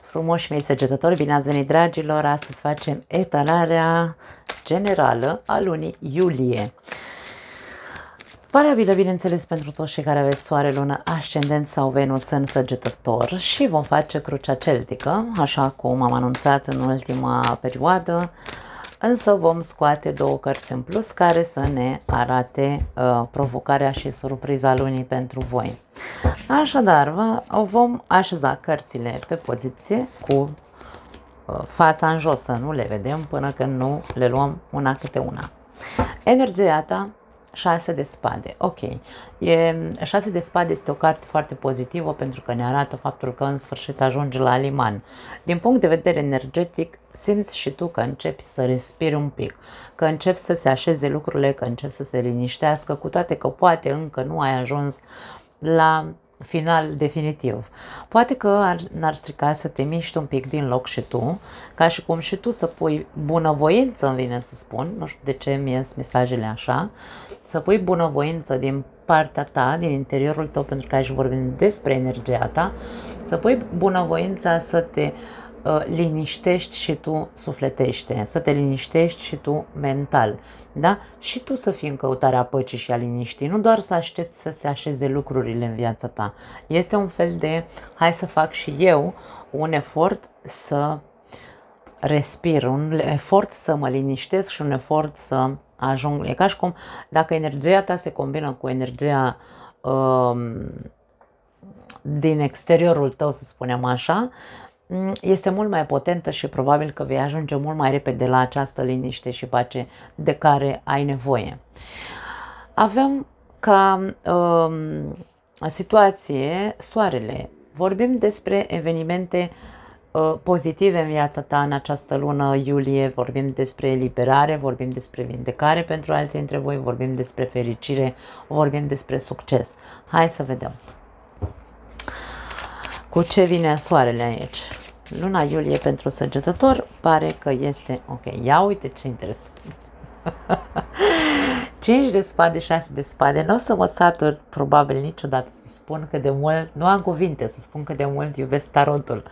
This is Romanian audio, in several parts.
Frumoși mei săgetători, bine ați venit, dragilor! Astăzi facem etalarea generală a lunii iulie. Valabilă, bineînțeles, pentru toți cei care aveți soare, lună, ascendent sau Venus în Săgetător și vom face crucea celtică, așa cum am anunțat în ultima perioadă, însă vom scoate două cărți în plus care să ne arate provocarea și surpriza lunii pentru voi. Așadar, vom așeza cărțile pe poziție cu fața în jos, să nu le vedem până când nu le luăm una câte una. Energia ta, 6 de spade. Ok. 6 de spade este o carte foarte pozitivă pentru că ne arată faptul că în sfârșit ajungi la liman. Din punct de vedere energetic, simți și tu că începi să respiri un pic, că începi să se așeze lucrurile, că începi să se liniștească, cu toate că poate încă nu ai ajuns la final definitiv. Poate că n-ar strica să te miști un pic din loc și tu, ca și cum și tu să pui bunăvoință, îmi vine să spun, nu știu de ce mi ies mesajele așa, să pui bunăvoință din partea ta, din interiorul tău, pentru că aici vorbim despre energia ta, să pui bunăvoința să te liniștești și tu sufletește, să te liniștești și tu mental, da? Și tu să fii în căutarea păcii și a liniștii, nu doar să aștepți să se așeze lucrurile în viața ta. Este un fel de, hai să fac și eu un efort să respir, un efort să mă liniștesc și un efort să ajung. E ca și cum dacă energia ta se combină cu energia din exteriorul tău, să spunem așa, este mult mai potentă și probabil că vei ajunge mult mai repede la această liniște și pace de care ai nevoie. Avem ca situație soarele. Vorbim despre evenimente pozitive în viața ta în această lună iulie, vorbim despre eliberare, vorbim despre vindecare pentru alții dintre voi, vorbim despre fericire, vorbim despre succes. Hai să vedem. Cu ce vine soarele aici? Luna iulie pentru Săgetător pare că este ok. Ia uite ce interesant. 5 de spade, 6 de spade. Nu o să mă satur probabil niciodată să spun că de mult, nu am cuvinte să spun că de mult iubesc tarotul.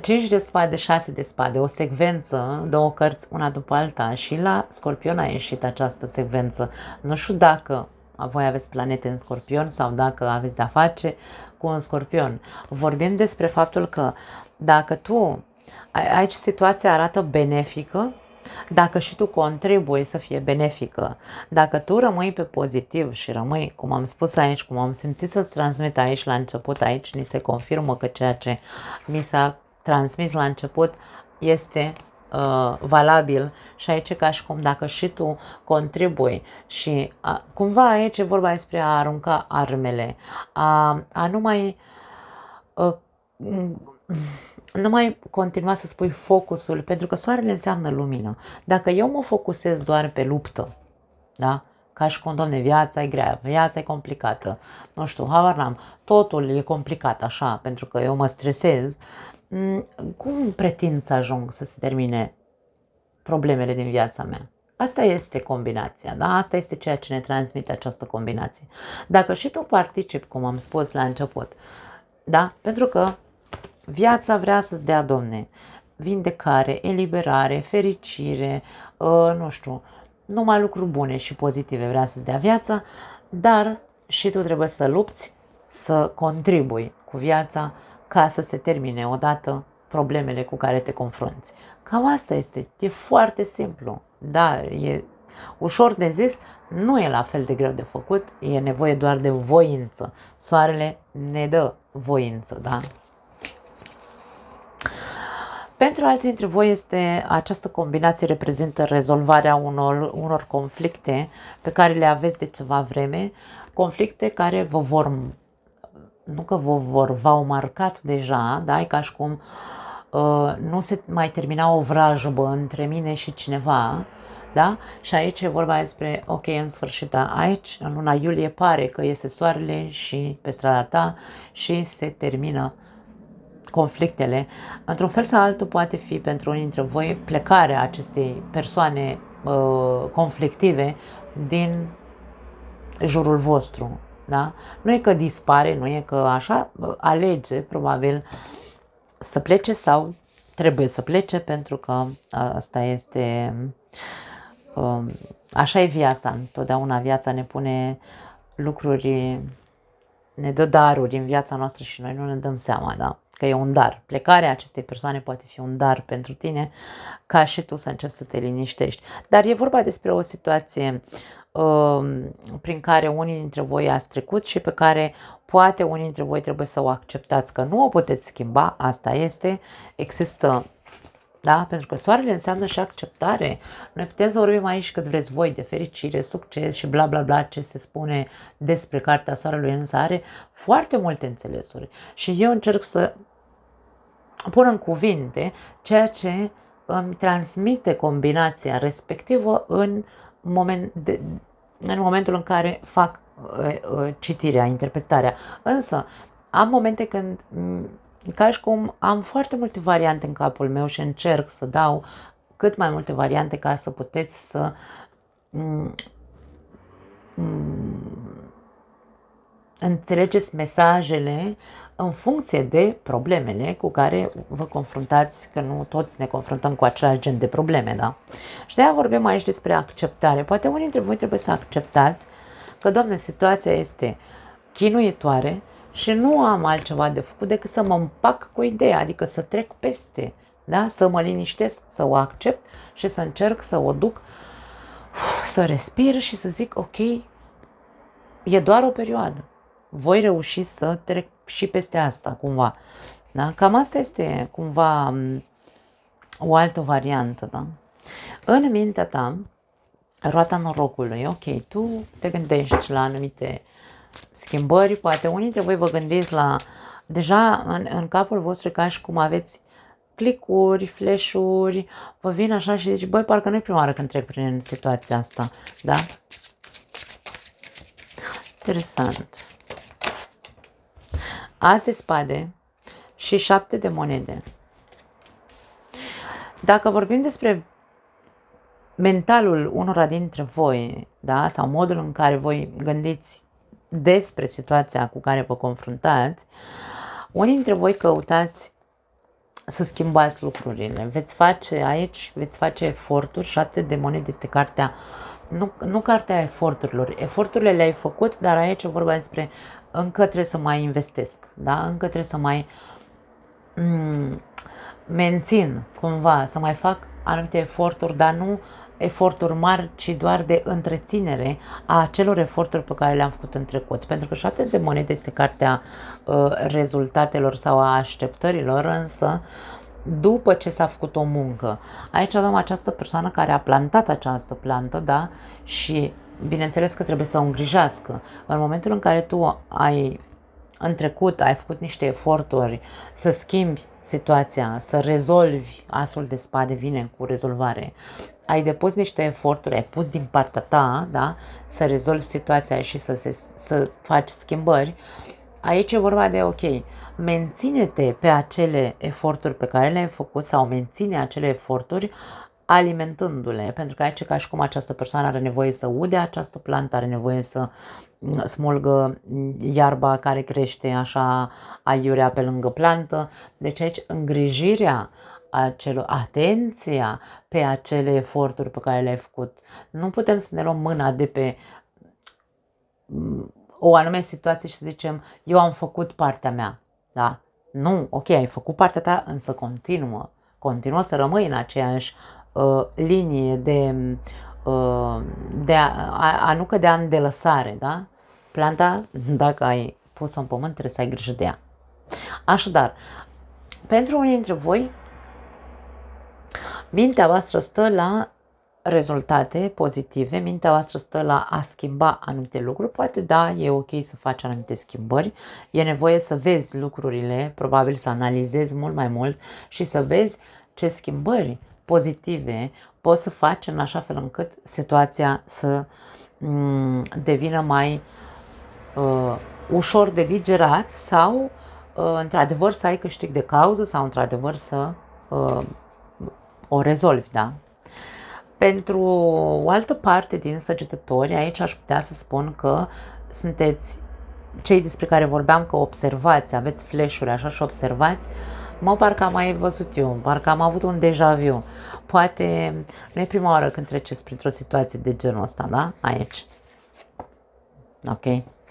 5 de spade, 6 de spade, o secvență, două cărți una după alta, și la Scorpion a ieșit această secvență. Nu știu dacă voi aveți planete în Scorpion sau dacă aveți de-a face cu un Scorpion. Vorbim despre faptul că dacă tu, aici situația arată benefică, dacă și tu contribui să fie benefică, dacă tu rămâi pe pozitiv și rămâi, cum am spus aici, cum am simțit să-ți transmit aici la început, aici ni se confirmă că ceea ce mi s-a transmis la început este valabil și aici e ca și cum dacă și tu contribui și cumva aici e vorba despre a arunca armele, a nu mai continua să spui focusul, pentru că soarele înseamnă lumină. Dacă eu mă focusez doar pe luptă, da? Ca și cum, Doamne, viața e grea, viața e complicată, nu știu, habar n-am, totul e complicat așa, pentru că eu mă stresez, cum pretind să ajung să se termine problemele din viața mea? Asta este combinația, da? Asta este ceea ce ne transmite această combinație. Dacă și tu participi, cum am spus la început, da? Pentru că viața vrea să-ți dea, Domne, vindecare, eliberare, fericire, nu știu, numai lucruri bune și pozitive vrea să-ți dea viața, dar și tu trebuie să lupți, să contribui cu viața ca să se termine odată problemele cu care te confrunți. Cam asta este, e foarte simplu, da, e ușor de zis, nu e la fel de greu de făcut, e nevoie doar de voință. Soarele ne dă voință, da? Pentru alții dintre voi această combinație reprezintă rezolvarea unor conflicte pe care le aveți de ceva vreme, conflicte care v-au marcat deja, da? E ca și cum nu se mai termina o vrajbă între mine și cineva, da? Și aici e vorba despre, ok, în sfârșit, aici, în luna iulie, pare că iese soarele și pe strada ta și se termină conflictele. Într-un fel sau altul poate fi pentru unii dintre voi plecarea acestei persoane conflictive din jurul vostru. Da? Nu e că dispare, nu e că așa, alege probabil să plece sau trebuie să plece, pentru că asta este, așa e viața. Întotdeauna viața ne pune lucruri, ne dă daruri în viața noastră și noi nu ne dăm seama, da? Că e un dar. Plecarea acestei persoane poate fi un dar pentru tine, ca și tu să începi să te liniștești. Dar e vorba despre o situație prin care unii dintre voi ați trecut și pe care poate unii dintre voi trebuie să o acceptați, că nu o puteți schimba, asta este, există, da? Pentru că soarele înseamnă și acceptare. Noi putem să vorbim aici cât vreți voi de fericire, succes și bla bla bla ce se spune despre cartea soarelui, însă are foarte multe înțelesuri. Și eu încerc să pun în cuvinte ceea ce îmi transmite combinația respectivă în momentul în care fac citirea, interpretarea. Însă am momente când, ca și cum am foarte multe variante în capul meu și încerc să dau cât mai multe variante ca să puteți să înțelegeți mesajele în funcție de problemele cu care vă confruntați, că nu toți ne confruntăm cu același gen de probleme, da? Și de-aia vorbim aici despre acceptare. Poate unii dintre voi trebuie să acceptați că, Doamne, situația este chinuitoare și nu am altceva de făcut decât să mă împac cu ideea, adică să trec peste, da? Să mă liniștesc, să o accept și să încerc să o duc, să respir și să zic, ok, e doar o perioadă. Voi reuși să trec și peste asta, cumva. Da? Cam asta este, cumva, o altă variantă. Da? În mintea ta, roata norocului, ok, tu te gândești la anumite schimbări, poate unii dintre voi vă gândiți la, deja în capul vostru, ca și cum aveți clicuri, flash-uri, vă vin așa și zici, băi, parcă nu e prima oară când trec prin situația asta, da? Interesant. As de spade și 7 de monede. Dacă vorbim despre mentalul unora dintre voi, da, sau modul în care voi gândiți despre situația cu care vă confruntați, unii dintre voi căutați să schimbați lucrurile. Veți face eforturi. 7 de monede este cartea, nu cartea eforturilor. Eforturile le-ai făcut, dar aici e vorba despre încă trebuie să mai investesc, da? Încă trebuie să mai mențin cumva, să mai fac anumite eforturi, dar nu eforturi mari, ci doar de întreținere a acelor eforturi pe care le-am făcut în trecut. Pentru că 7 de monede este cartea rezultatelor sau a așteptărilor, însă după ce s-a făcut o muncă. Aici avem această persoană care a plantat această plantă, da? Și bineînțeles că trebuie să o îngrijească. În momentul în care tu în trecut ai făcut niște eforturi să schimbi situația, să rezolvi, asul de spade vine cu rezolvare, ai depus niște eforturi, ai pus din partea ta, da? Să rezolvi situația și să faci schimbări, aici e vorba de, ok, menține-te pe acele eforturi pe care le-ai făcut sau menține acele eforturi alimentându-le, pentru că aici e ca și cum această persoană are nevoie să ude această plantă, are nevoie să smulgă iarba care crește așa aiurea pe lângă plantă. Deci aici îngrijirea atenția pe acele eforturi pe care le-ai făcut. Nu putem să ne luăm mâna de pe o anume situație și să zicem, eu am făcut partea mea, da? Nu, ok, ai făcut partea ta, însă continuă să rămâi în aceeași linie de nu cădea în delăsare, da? Planta, dacă ai pus-o în pământ, trebuie să ai grijă de ea. Așadar, pentru unii dintre voi, mintea voastră stă la rezultate pozitive, mintea voastră stă la a schimba anumite lucruri. Poate da, e ok să faci anumite schimbări, e nevoie să vezi lucrurile, probabil să analizezi mult mai mult și să vezi ce schimbări pozitive poți să faci în așa fel încât situația să devină mai ușor de digerat sau într-adevăr să ai câștig de cauză sau într-adevăr să o rezolvi, da? Pentru o altă parte din săgetători, aici aș putea să spun că sunteți cei despre care vorbeam, că observați, aveți flash-uri așa și observați Mă, parcă am mai văzut eu, parcă am avut un deja vu. Poate nu e prima oară când treceți printr-o situație de genul ăsta, da? Aici. Ok?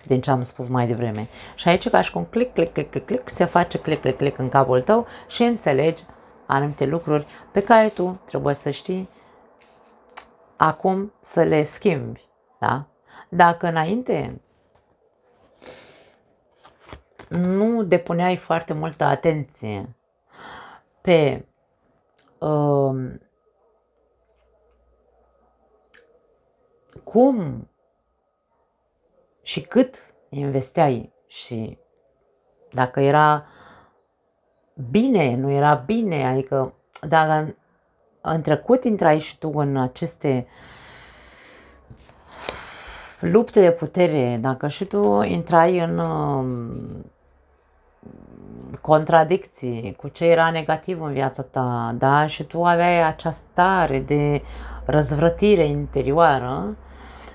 Din ce am spus mai devreme. Și aici ca și cum click, click, click, click, click, se face click, click, click în capul tău și înțelegi anumite lucruri pe care tu trebuie să știi acum să le schimbi. Da? Dacă înainte nu depuneai foarte multă atenție pe cum și cât investeai și dacă era bine, nu era bine, adică dacă în trecut intrai și tu în aceste lupte de putere, dacă și tu intrai în contradicții cu ce era negativ în viața ta, da? Și tu aveai această stare de răzvrătire interioară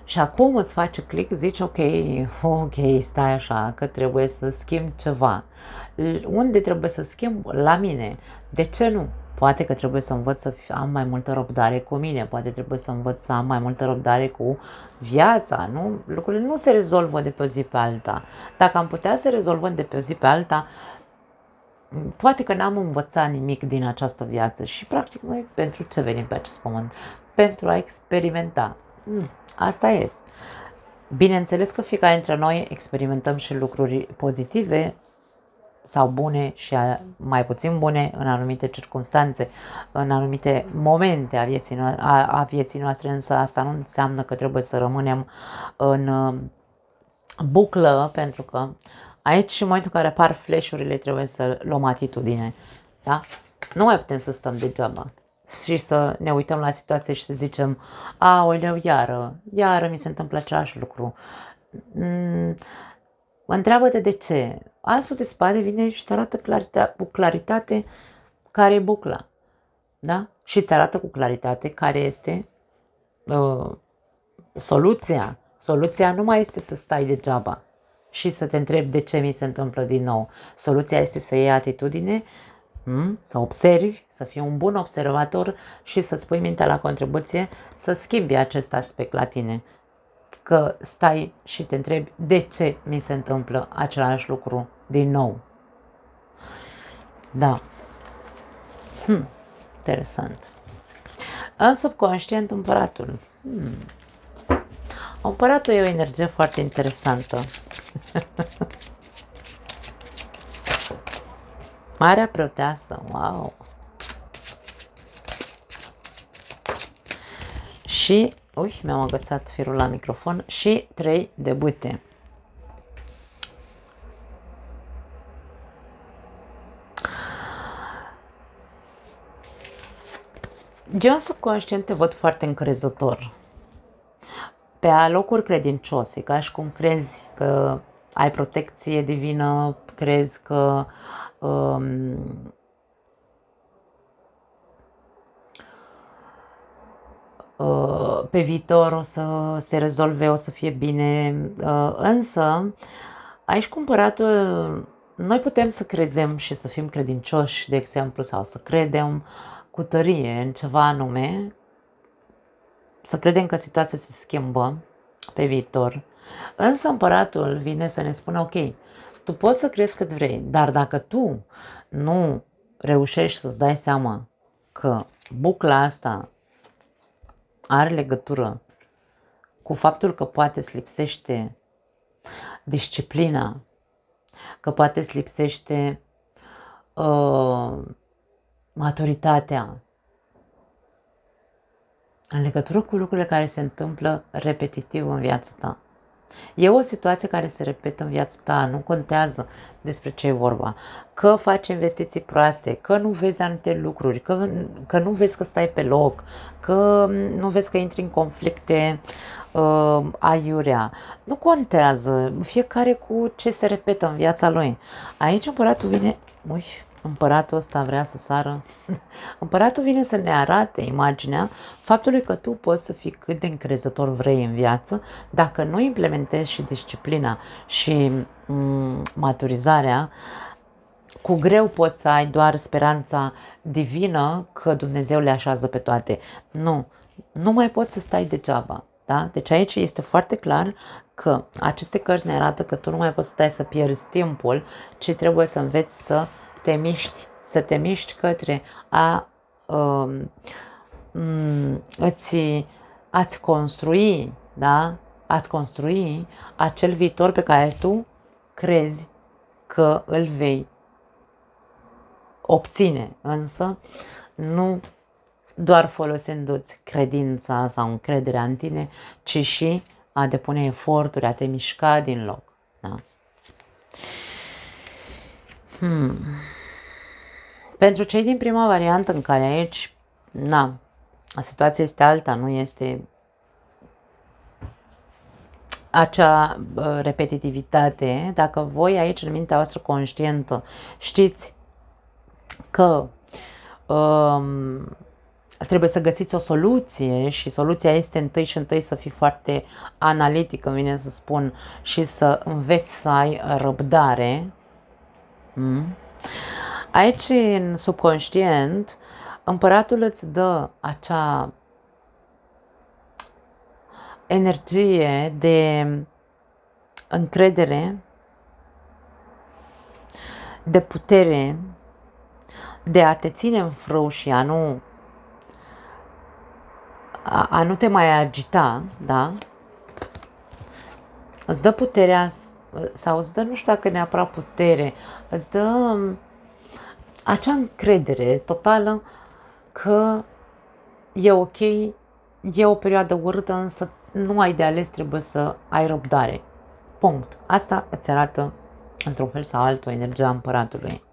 și acum îți face click, zici ok, stai așa, că trebuie să schimb ceva. Unde trebuie să schimb? La mine. De ce nu? Poate că trebuie să învăț să am mai multă răbdare cu mine, poate trebuie să învăț să am mai multă răbdare cu viața, nu? Lucrurile nu se rezolvă de pe o zi pe alta. Dacă am putea să rezolvăm de pe o zi pe alta, poate că n-am învățat nimic din această viață și practic noi pentru ce venim pe acest pământ? Pentru a experimenta. Asta e. Bineînțeles că fiecare dintre noi experimentăm și lucruri pozitive sau bune și mai puțin bune în anumite circunstanțe, în anumite momente a vieții noastre, însă asta nu înseamnă că trebuie să rămânem în buclă, pentru că aici și în momentul în care apar flash-urile trebuie să luăm atitudine. Da? Nu mai putem să stăm degeaba și să ne uităm la situație și să zicem aoleu, iară mi se întâmplă același lucru. Întreabă-te de ce. Asul de spade vine și îți arată cu claritate care e bucla. Da? Și îți arată cu claritate care este soluția. Soluția nu mai este să stai degeaba și să te întrebi de ce mi se întâmplă din nou. Soluția este să iei atitudine, să observi, să fii un bun observator și să-ți pui mintea la contribuție să schimbi acest aspect la tine. Că stai și te întrebi de ce mi se întâmplă același lucru din nou. Da. Interesant. În subconștient, împăratul. Împăratul e o energie foarte interesantă. Marea preoteasă, wow! Și, mi-am agățat firul la microfon, și 3 de bâte. Eu în subconștient te văd foarte încrezător. Pe alocuri credincios, e ca și cum crezi că ai protecție divină, crezi că pe viitor o să se rezolve, o să fie bine, însă aici cu împăratul noi putem să credem și să fim credincioși, de exemplu, sau să credem cu tărie în ceva anume, să credem că situația se schimbă pe viitor, însă împăratul vine să ne spună ok, tu poți să crezi cât vrei, dar dacă tu nu reușești să-ți dai seama că bucla asta are legătură cu faptul că poate îți lipsește disciplina, că poate îți lipsește maturitatea în legătură cu lucrurile care se întâmplă repetitiv în viața ta. E o situație care se repetă în viața ta, nu contează despre ce e vorba. Că faci investiții proaste, că nu vezi anumite lucruri, că nu vezi că stai pe loc, că nu vezi că intri în conflicte aiurea. Nu contează, fiecare cu ce se repetă în viața lui. Aici împăratul vine, împăratul ăsta vrea să sară. Împăratul vine să ne arate imaginea faptului că tu poți să fii cât de încrezător vrei în viață dacă nu implementezi și disciplina și maturizarea cu greu poți să ai doar speranța divină că Dumnezeu le așează pe toate. Nu, nu mai poți să stai degeaba. Da? Deci aici este foarte clar că aceste cărți ne arată că tu nu mai poți să stai să pierzi timpul, ci trebuie să înveți să te miști către a-ți construi, da? A-ți construi acel viitor pe care tu crezi că îl vei obține, însă nu doar folosindu-ți credința sau încrederea în tine, ci și a depune eforturi, a te mișca din loc. Da? Pentru cei din prima variantă în care aici, situația este alta, nu este acea repetitivitate, dacă voi aici în mintea voastră conștientă știți că trebuie să găsiți o soluție și soluția este întâi și întâi să fii foarte analitic, îmi vine să spun, și să înveți să ai răbdare. Aici, în subconștient, împăratul îți dă acea energie de încredere, de putere, de a te ține în frâu și a nu te mai agita, da? Îți dă puterea, sau îți dă, nu știu dacă neapărat putere, îți dă acea încredere totală că e ok, e o perioadă urâtă, însă nu ai de ales, trebuie să ai răbdare. Punct. Asta îți arată, într-un fel sau altul, energia împăratului.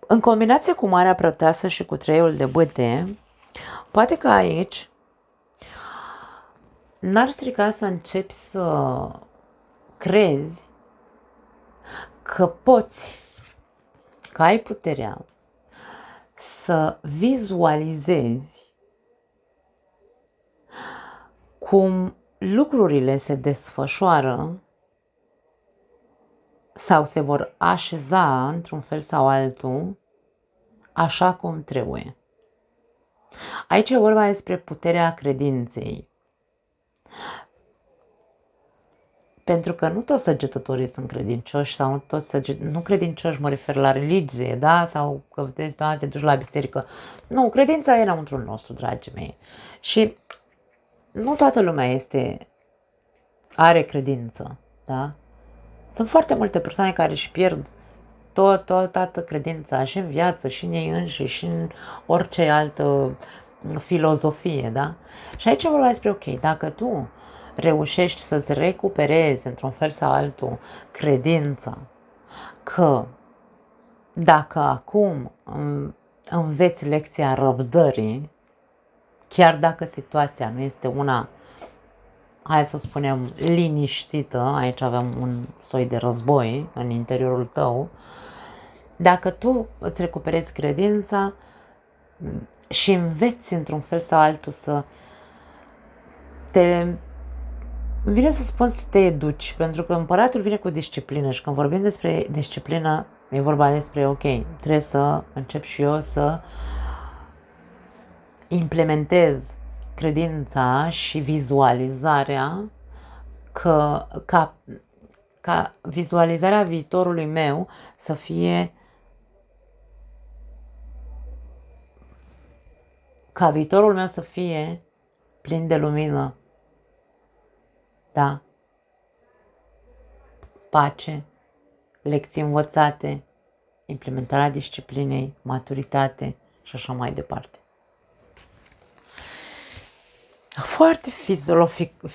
În combinație cu Marea Preoteasă și cu treiul de bâte, poate că aici n-ar strica să începi să crezi că poți, că ai puterea să vizualizezi cum lucrurile se desfășoară sau se vor așeza într-un fel sau altul așa cum trebuie. Aici e vorba despre puterea credinței. Pentru că nu toți săgetătorii sunt credincioși sau nu credincioși, mă refer la religie, da? Sau că vezi, da, te duci la biserică. Nu, credința e înăuntru nostru, dragii mei. Și nu toată lumea are credință, da? Sunt foarte multe persoane care își pierd toată credința și în viață, și în ei înșiși, și în orice altă filozofie, da? Și aici vorba despre, ok, dacă tu reușești să-ți recuperezi într-un fel sau altul credința că dacă acum înveți lecția răbdării, chiar dacă situația nu este una, hai să o spunem, liniștită, aici avem un soi de război în interiorul tău, dacă tu îți recuperezi credința și înveți într-un fel sau altul să vine să spun să te educi, pentru că împăratul vine cu disciplină și când vorbim despre disciplină, e vorba despre, ok, trebuie să încep și eu să implementez credința și vizualizarea ca vizualizarea viitorului meu să fie ca viitorul meu să fie plin de lumină, da, pace, lecții învățate, implementarea disciplinei, maturitate și așa mai departe. Foarte filozofică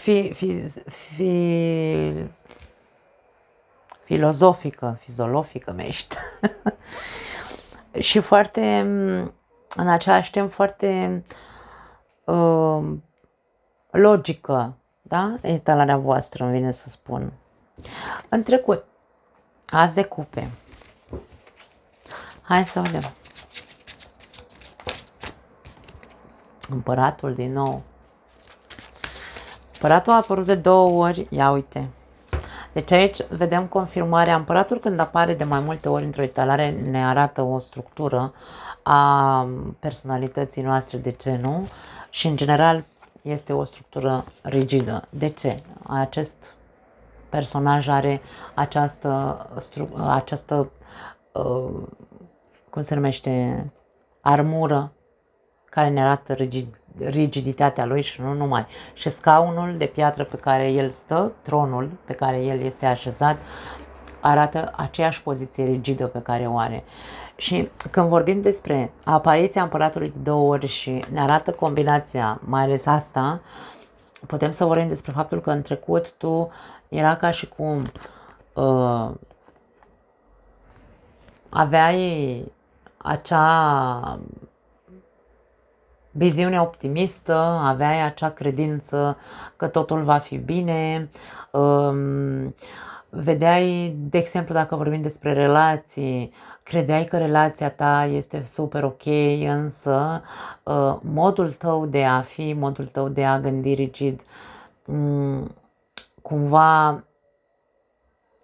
mi-ești. Și foarte, în același timp, foarte logică, da? Etalarea voastră, îmi vine să spun. În trecut, As de cupe. Hai să vedem. Împăratul din nou. Împăratul a apărut de 2 ori. Ia uite. Deci aici vedem confirmarea. Împăratul, când apare de mai multe ori într-o etalare, ne arată o structură a personalității noastre, de ce nu? Și în general este o structură rigidă. De ce? Acest personaj are această cum se numește, armură care ne arată rigiditatea lui și nu numai. Și scaunul de piatră pe care el stă, tronul pe care el este așezat, arată aceeași poziție rigidă pe care o are. Și când vorbim despre apariția împăratului de 2 ori și ne arată combinația, mai ales asta, putem să vorbim despre faptul că în trecut tu era ca și cum aveai acea viziune optimistă, aveai acea credință că totul va fi bine, vedeai, de exemplu, dacă vorbim despre relații, credeai că relația ta este super ok, însă modul tău de a fi, modul tău de a gândi rigid, cumva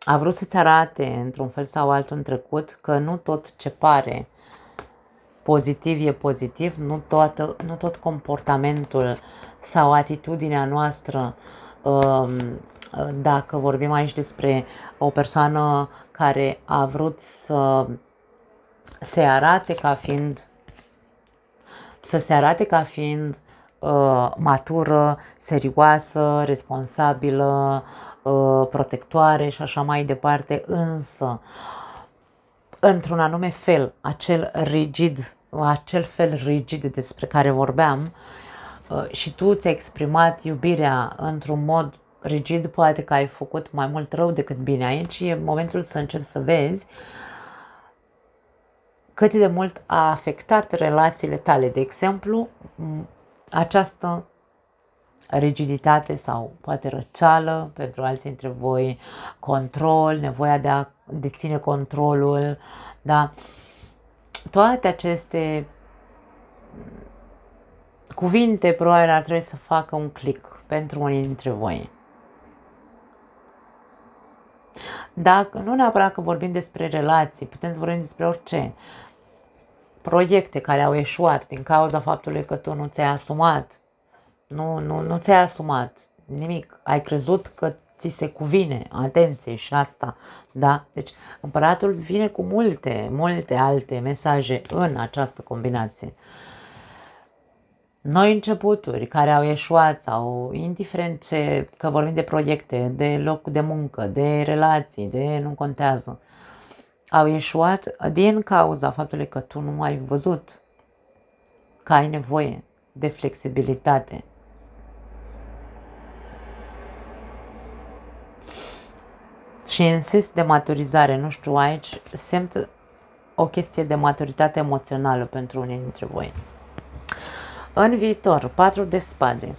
a vrut să-ți arate într-un fel sau altul în trecut că nu tot ce pare pozitiv e pozitiv, nu tot comportamentul sau atitudinea noastră, dacă vorbim aici despre o persoană care a vrut să se arate ca fiind matură, serioasă, responsabilă, protectoare și așa mai departe, însă într-un anume fel, acel fel rigid despre care vorbeam, și tu ți-ai exprimat iubirea într-un mod rigid, poate că ai făcut mai mult rău decât bine. Aici e momentul să începi să vezi cât de mult a afectat relațiile tale. De exemplu, această rigiditate sau poate răceală pentru alții dintre voi, control, nevoia de a deține controlul, da? Toate aceste cuvinte probabil ar trebui să facă un click pentru unii dintre voi. Dacă, nu neapărat că vorbim despre relații, putem să vorbim despre orice. Proiecte care au eșuat din cauza faptului că tu nu ți-ai asumat. Nu ți-ai asumat nimic. Ai crezut că ți se cuvine atenție și asta, da? Deci împăratul vine cu multe alte mesaje în această combinație. Noi începuturi care au eșuat sau indiferent că vorbim de proiecte, de loc de muncă, de relații, de nu contează, au eșuat din cauza faptului că tu nu ai văzut că ai nevoie de flexibilitate. Și insist de maturizare, nu știu, aici simt o chestie de maturitate emoțională pentru unii dintre voi. În viitor, 4 de spade.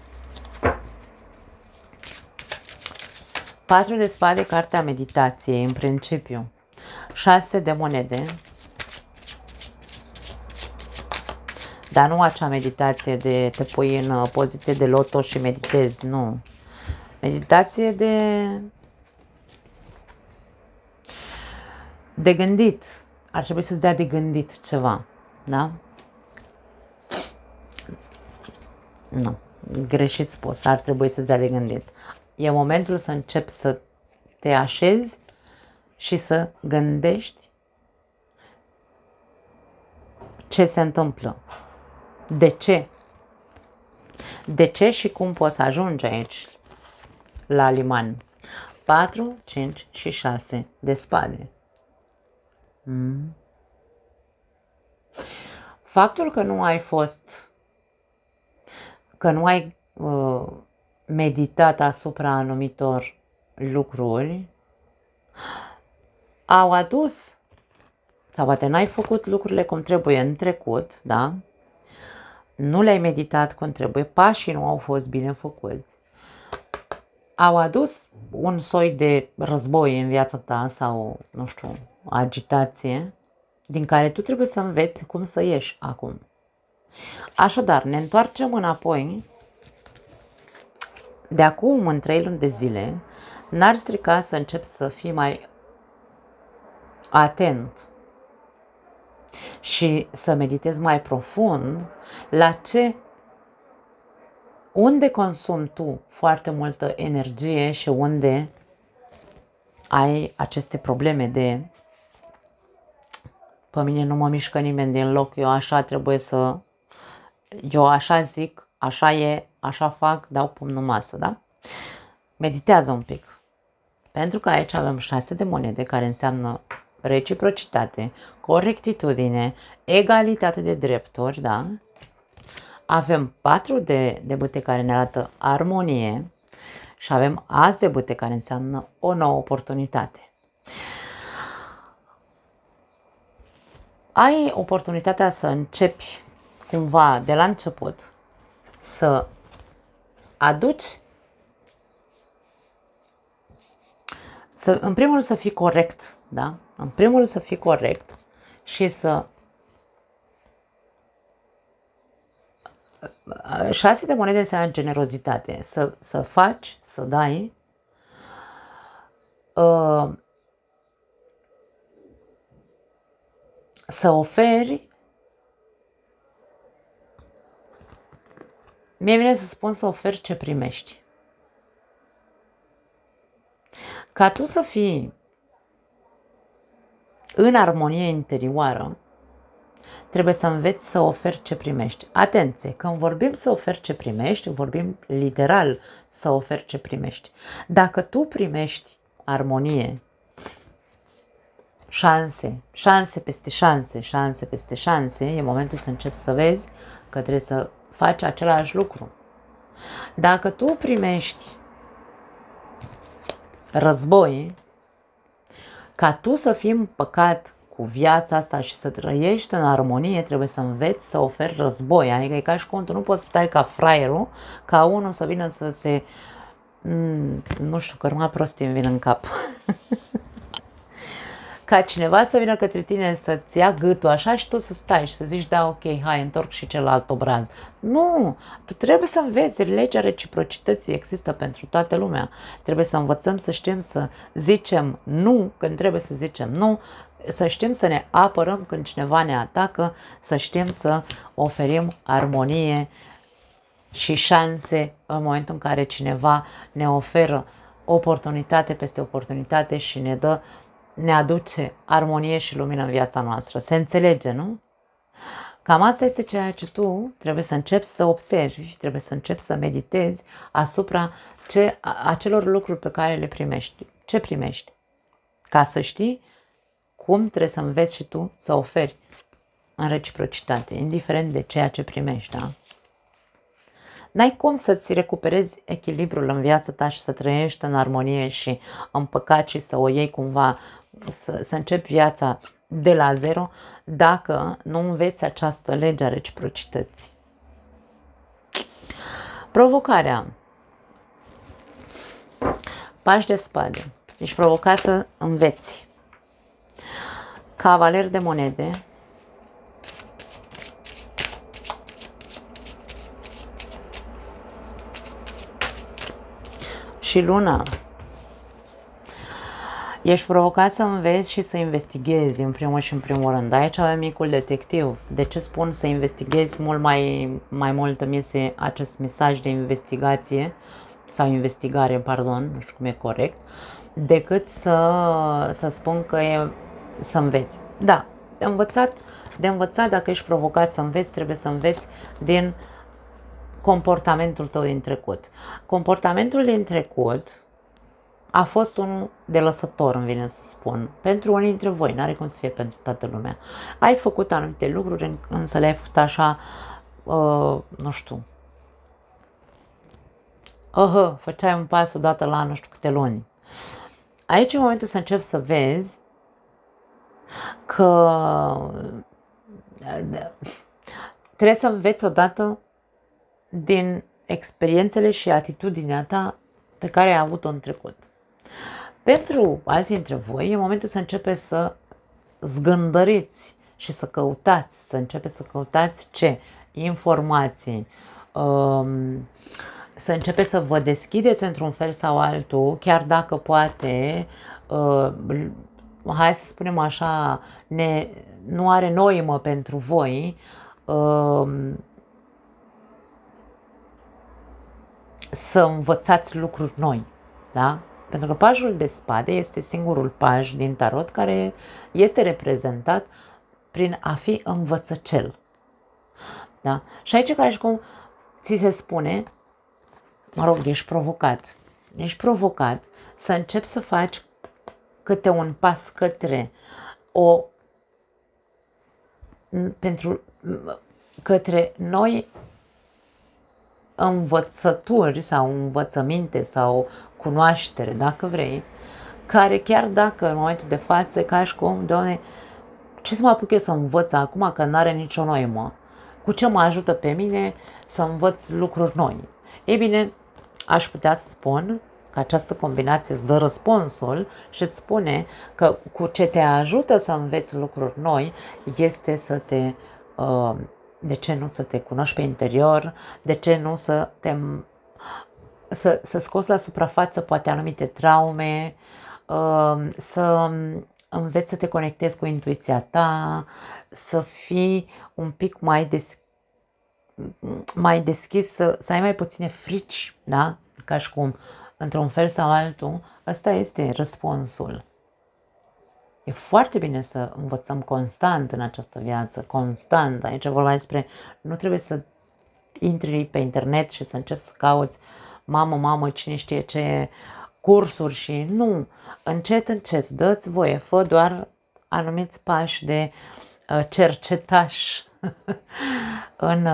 4 de spade, cartea meditației, în principiu. 6 de monede. Dar nu acea meditație de te pui în poziție de loto și meditezi, nu. Meditație de gândit. Ar trebui să-ți dea de gândit ceva, da? Nu, greșit spus, ar trebui să-ți dea de gândit. E momentul să începi să te așezi și să gândești ce se întâmplă. De ce? De ce și cum poți să ajungi aici la liman? 4, 5 și 6 de spade. Faptul că nu ai meditat asupra anumitor lucruri au adus, sau poate n-ai făcut lucrurile cum trebuie în trecut, da? Nu le-ai meditat cum trebuie, pașii nu au fost bine făcuți, au adus un soi de război în viața ta sau, nu știu, agitație, din care tu trebuie să înveți cum să ieși acum. Așadar, ne întoarcem înapoi, de acum în 3 luni de zile, N-ar strica să începi să fii mai atent și să meditezi mai profund la unde consumi tu foarte multă energie și unde ai aceste probleme de pe mine nu mă mișcă nimeni din loc, eu așa zic, așa e, așa fac, dau pumnul în masă, da? Meditează un pic. Pentru că aici avem 6 de monede care înseamnă reciprocitate, corectitudine, egalitate de drepturi, da? Avem 4 de bâte care ne arată armonie și avem as de bâte care înseamnă o nouă oportunitate. Ai oportunitatea să începi cumva de la început să aduci, în primul rând să fii corect, da? În primul rând să fii corect și să 6 de monede înseamnă generozitate, să faci, să dai, să oferi. Mie vine să spun să oferi ce primești. Ca tu să fii în armonie interioară, trebuie să înveți să oferi ce primești. Atenție, când vorbim să oferi ce primești, vorbim literal să oferi ce primești. Dacă tu primești armonie, șanse peste șanse, e momentul să începi să vezi că trebuie să faci același lucru. Dacă tu primești război, ca tu să fii împăcat cu viața asta și să trăiești în armonie, trebuie să înveți să oferi război. Adică e ca și cum tu nu poți să stai ca fraierul, ca unul să vină să se... nu știu, cărma prostii îmi vin în cap. Ca cineva să vină către tine să-ți ia gâtul așa și tu să stai și să zici, da, ok, hai, întorc și celălalt obraz. Nu, tu trebuie să înveți, legea reciprocității există pentru toată lumea. Trebuie să învățăm să știm să zicem nu când trebuie să zicem nu, să știm să ne apărăm când cineva ne atacă, să știm să oferim armonie și șanse în momentul în care cineva ne oferă oportunitate peste oportunitate și ne aduce armonie și lumină în viața noastră. Se înțelege, nu? Cam asta este ceea ce tu trebuie să începi să observi și trebuie să începi să meditezi asupra acelor lucruri pe care le primești. Ce primești? Ca să știi cum trebuie să înveți și tu să oferi în reciprocitate, indiferent de ceea ce primești, da? N-ai cum să-ți recuperezi echilibrul în viața ta și să trăiești în armonie și în păcat și să o iei cumva, să începi viața de la zero, dacă nu înveți această lege a reciprocității. Provocarea. Pași de spade. Ești provocat să înveți. Cavaler de monede. Și luna. Ești provocat să înveți și să investighezi în primul și în primul rând. Aici avem micul detectiv. De ce spun să investighezi mult mai mult îmi iese acest mesaj de investigație sau investigare, pardon, nu știu cum e corect, decât să spun că e să înveți. Da, de învățat, dacă ești provocat să înveți, trebuie să înveți din comportamentul tău din trecut. Comportamentul din trecut a fost unul de lăsător, îmi vine să spun, pentru unii dintre voi, n-are cum să fie pentru toată lumea. Ai făcut anumite lucruri, însă le-ai făcut așa, nu știu, făceai un pas odată la nu știu câte luni. Aici e momentul să începi să vezi că trebuie să înveți odată din experiențele și atitudinea ta pe care ai avut-o în trecut. Pentru alții dintre voi e momentul să începeți să zgândăriți și să căutați, ce? Informații, să începeți să vă deschideți într-un fel sau altul, chiar dacă poate, hai să spunem așa, nu are noimă pentru voi, să învățați lucruri noi, da? Pentru că pajul de spade este singurul paj din tarot care este reprezentat prin a fi învățăcel. Da? Și aici ca și cum ți se spune, mă rog, ești provocat. Ești provocat să începi să faci câte un pas către noi învățături sau învățăminte sau cunoaștere, dacă vrei, care chiar dacă în momentul de față, ca și cum, Doamne, ce să mă apuc eu să învăț acum că n-are nicio noimă? Cu ce mă ajută pe mine să învăț lucruri noi? Ei bine, aș putea să spun că această combinație îți dă răspunsul și îți spune că cu ce te ajută să înveți lucruri noi este să te, de ce nu să te cunoști pe interior, de ce nu să scoți la suprafață poate anumite traume, să înveți să te conectezi cu intuiția ta, să fii un pic mai deschis, să ai mai puține frici, da? Ca și cum, într-un fel sau altul, ăsta este răspunsul. E foarte bine să învățăm constant în această viață, constant. Aici vorba despre, nu trebuie să intri pe internet și să începi să cauți mamă, cine știe ce cursuri și nu. Încet, dă-ți voie, fă doar anumiți pași de cercetaș în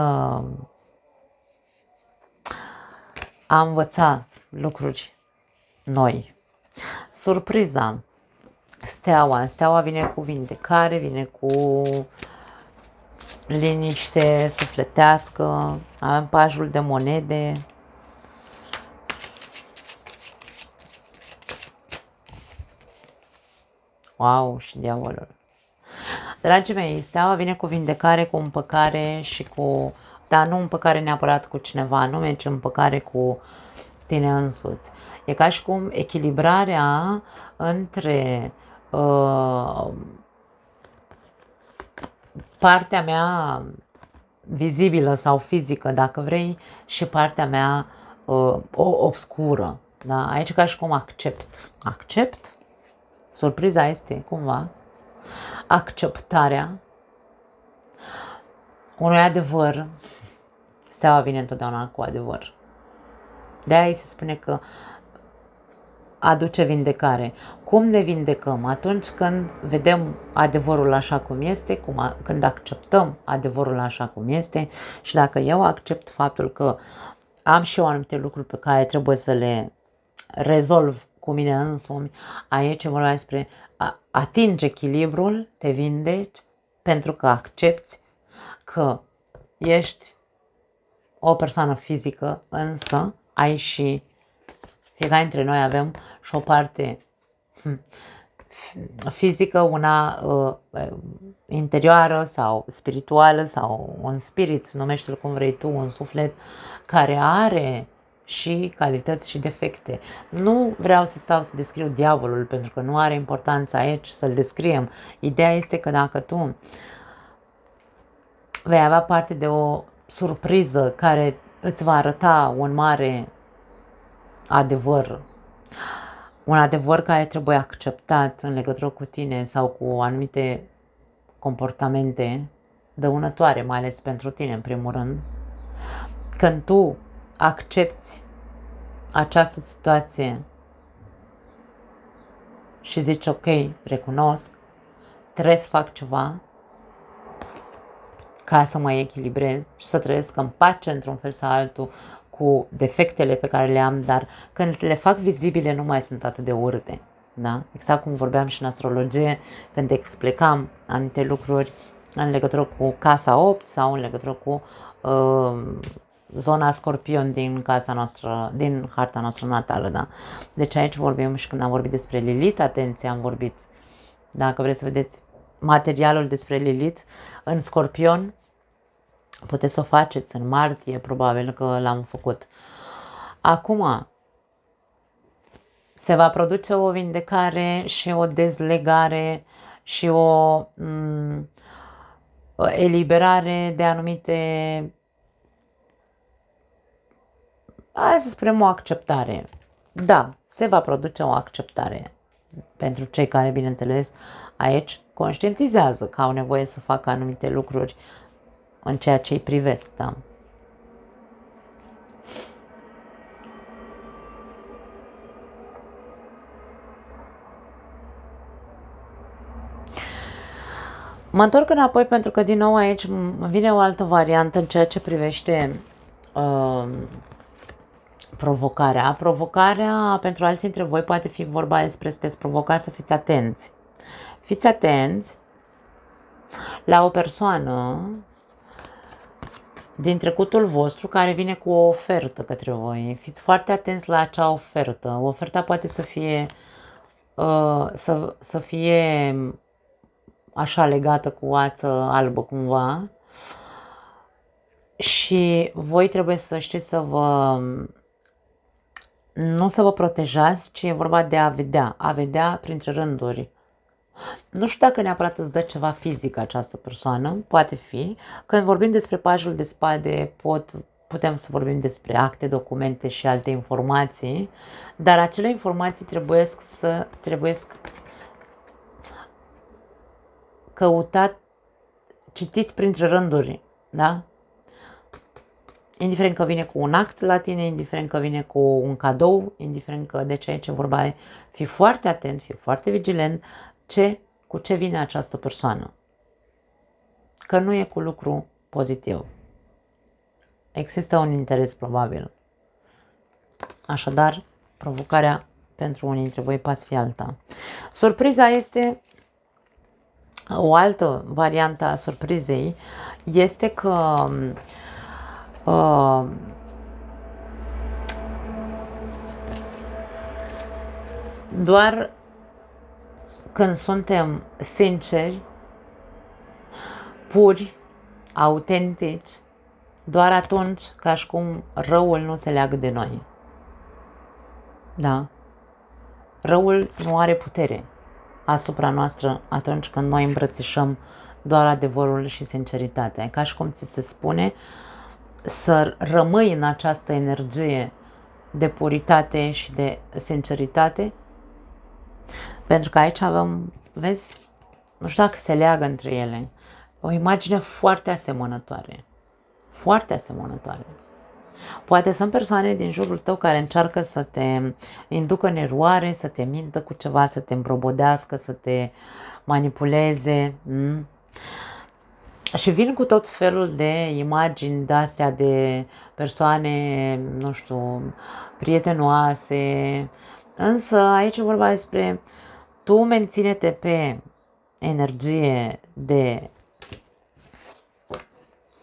a învăța lucruri noi. Surpriza. Steaua vine cu vindecare, vine cu liniște sufletească, avem pajul de monede, wow, și diavolul. Dragii mei, steaua vine cu vindecare, cu împăcare și cu, dar nu împăcare neapărat cu cineva, nu mergi împăcare cu tine însuți. E ca și cum echilibrarea între partea mea vizibilă sau fizică, dacă vrei, și partea mea obscură. Da? Aici ca și cum accept, surpriza este cumva acceptarea unui adevăr. Steaua vine întotdeauna cu adevăr. De-aia se spune că aduce vindecare. Cum ne vindecăm? Atunci când vedem adevărul așa cum este, când acceptăm adevărul așa cum este și dacă eu accept faptul că am și eu anumite lucruri pe care trebuie să le rezolv cu mine însumi, aici vorba despre atinge echilibrul, te vindeci, pentru că accepti că ești o persoană fizică, însă ai și, fiecare dintre noi avem și o parte fizică, una interioară sau spirituală sau un spirit, numește-l cum vrei tu, un suflet care are și calități și defecte. Nu vreau să stau să descriu diavolul, pentru că nu are importanță aici să-l descriem. Ideea este că dacă tu vei avea parte de o surpriză care îți va arăta un mare adevăr, un adevăr care trebuie acceptat în legătură cu tine sau cu anumite comportamente dăunătoare, mai ales pentru tine în primul rând, când tu accepti această situație și zici ok, recunosc, trebuie să fac ceva ca să mă echilibrez și să trăiesc în pace într-un fel sau altul cu defectele pe care le am, dar când le fac vizibile nu mai sunt atât de urâte. Da? Exact cum vorbeam și în astrologie, când explicam anumite lucruri în legătură cu casa 8 sau în legătură cu zona Scorpion din casa noastră, din harta noastră natală. Da? Deci aici vorbim și când am vorbit despre Lilith, atenție, am vorbit, dacă vreți să vedeți materialul despre Lilith în Scorpion, puteți să o faceți în martie, probabil că l-am făcut. Acum se va produce o vindecare și o dezlegare și o eliberare de anumite, hai să spunem, o acceptare. Da, se va produce o acceptare pentru cei care, bineînțeles, aici conștientizează că au nevoie să facă anumite lucruri în ceea ce îi privesc, da. Mă întorc înapoi pentru că din nou aici vine o altă variantă în ceea ce privește provocarea. Provocarea pentru alții dintre voi poate fi vorba despre sunteți provocați să fiți atenți. Fiți atenți la o persoană din trecutul vostru care vine cu o ofertă către voi. Fiți foarte atenți la acea ofertă. Oferta poate să fie să fie așa legată cu ață albă cumva și voi trebuie să știți să vă nu să vă protejați, ci e vorba de a vedea printre rânduri. Nu știu dacă neapărat îți dă ceva fizic această persoană, poate fi. Când vorbim despre pajul de spade, putem să vorbim despre acte, documente și alte informații, dar acele informații trebuie căutat, citit printre rânduri, da? Indiferent că vine cu un act la tine, indiferent că vine cu un cadou, indiferent că de ce aici vorba e, fii foarte atent, fii foarte vigilent cu ce vine această persoană. Că nu e cu lucru pozitiv. Există un interes probabil. Așadar, provocarea pentru unii dintre voi poate fi alta. Surpriza este, o altă variantă a surprizei, este că doar când suntem sinceri, puri, autentici, doar atunci ca și cum răul nu se leagă de noi. Da? Răul nu are putere asupra noastră atunci când noi îmbrățișăm doar adevărul și sinceritatea. Ca și cum ți se spune să rămâi în această energie de puritate și de sinceritate, pentru că aici avem, vezi, nu știu dacă se leagă între ele, o imagine foarte asemănătoare. Foarte asemănătoare. Poate sunt persoane din jurul tău care încearcă să te inducă în eroare, să te mintă cu ceva, să te împrobodească, să te manipuleze. Și vin cu tot felul de imagini de-astea de persoane, nu știu, prietenoase. Însă aici e vorba despre tu menține-te pe energie de,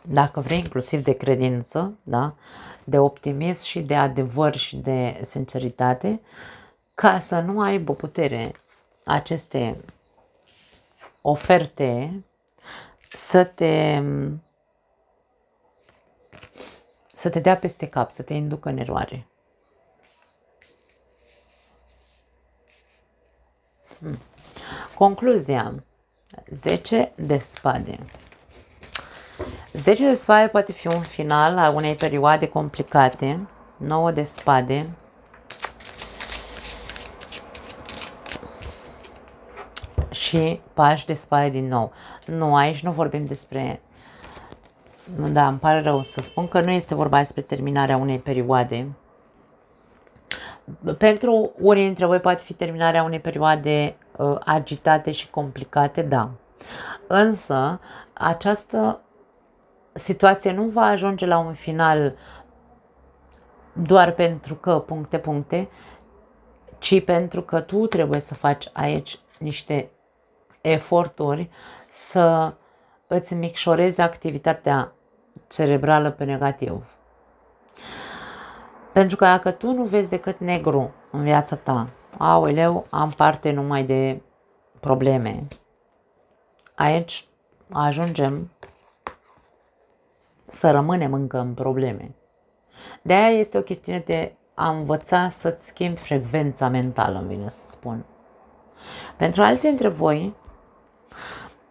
dacă vrei, inclusiv de credință, da? De optimism și de adevăr și de sinceritate, ca să nu aibă putere aceste oferte să te dea peste cap, să te inducă în eroare. Concluzia. 10 de spade. 10 de spade poate fi un final a unei perioade complicate. 9 de spade. Și pași de spade din nou. Nu, aici nu vorbim despre... Da, îmi pare rău să spun că nu este vorba despre terminarea unei perioade. Pentru unii dintre voi poate fi terminarea unei perioade agitate și complicate, da. Însă, această situație nu va ajunge la un final doar pentru că puncte, ci pentru că tu trebuie să faci aici niște eforturi să îți micșorezi activitatea cerebrală pe negativ. Pentru că dacă tu nu vezi decât negru în viața ta, aoleu, am parte numai de probleme, aici ajungem să rămânem încă în probleme. De aia este o chestiune de a învăța să-ți schimbi frecvența mentală, îmi vine să spun. Pentru alții dintre voi,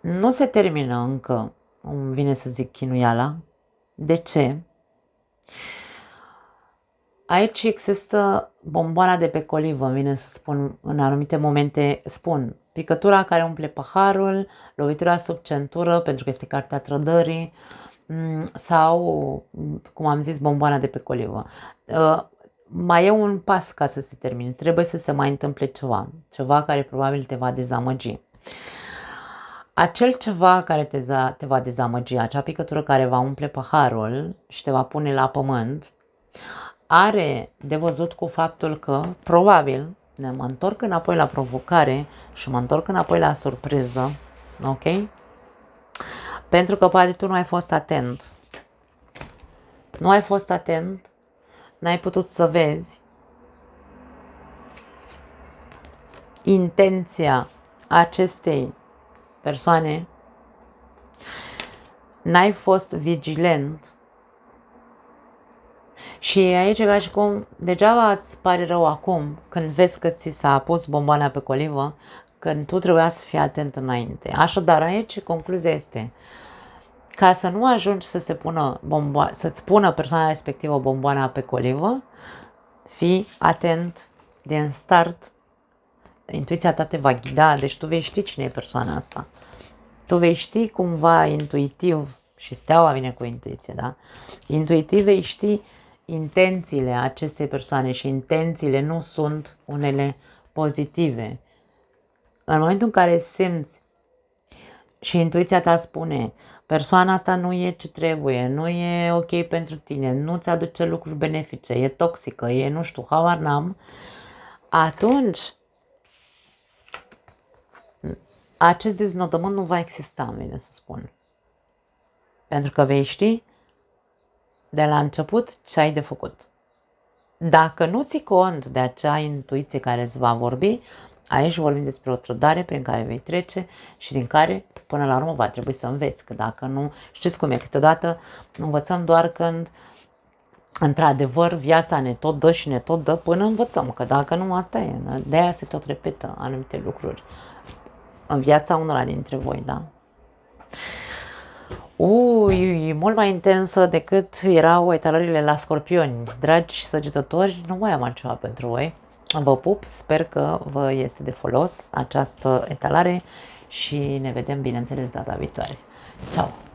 nu se termină încă, îmi vine să zic, chinuiala. De ce? Aici există bomboana de pe colivă, îmi vine să spun, în anumite momente spun, picătura care umple paharul, lovitura sub centură, pentru că este cartea trădării, sau, cum am zis, bomboana de pe colivă. Mai e un pas ca să se termine, trebuie să se mai întâmple ceva care probabil te va dezamăgi. Acel ceva care te va dezamăgi, acea picătură care va umple paharul și te va pune la pământ, are de văzut cu faptul că, probabil, mă întorc înapoi la provocare și mă întorc înapoi la surpriză, ok? Pentru că poate tu nu ai fost atent. Nu ai fost atent, n-ai putut să vezi intenția acestei persoane, n-ai fost vigilent. Și aici e ca și cum degeaba îți pare rău acum când vezi că ți s-a pus bomboana pe colivă, când tu trebuia să fii atent înainte. Așadar, aici concluzia este, ca să nu ajungi să-ți pună persoana respectivă bomboana pe colivă, fii atent din start, intuiția ta te va ghida, deci tu vei ști cine e persoana asta. Tu vei ști cumva intuitiv, și steaua vine cu intuiție, da? Intuitiv vei ști intențiile acestei persoane și intențiile nu sunt unele pozitive. În momentul în care simți și intuiția ta spune persoana asta nu e ce trebuie, nu e ok pentru tine, nu ți aduce lucruri benefice, e toxică, e nu știu, habar n-am, atunci acest deznodământ nu va exista, îmi vine să spun. Pentru că vei ști de la început ce ai de făcut. Dacă nu ții cont de acea intuiție care îți va vorbi, aici vorbim despre o trădare prin care vei trece și din care până la urmă va trebui să înveți. Că dacă nu, știți cum e, câteodată învățăm doar când într-adevăr viața ne tot dă și ne tot dă până învățăm. Că dacă nu, asta e, de-aia se tot repetă anumite lucruri în viața unora dintre voi, da? Mult mai intensă decât erau etalările la scorpioni. Dragi săgetători, nu mai am altceva pentru voi. Vă pup, sper că vă este de folos această etalare și ne vedem, bineînțeles, data viitoare. Ciao!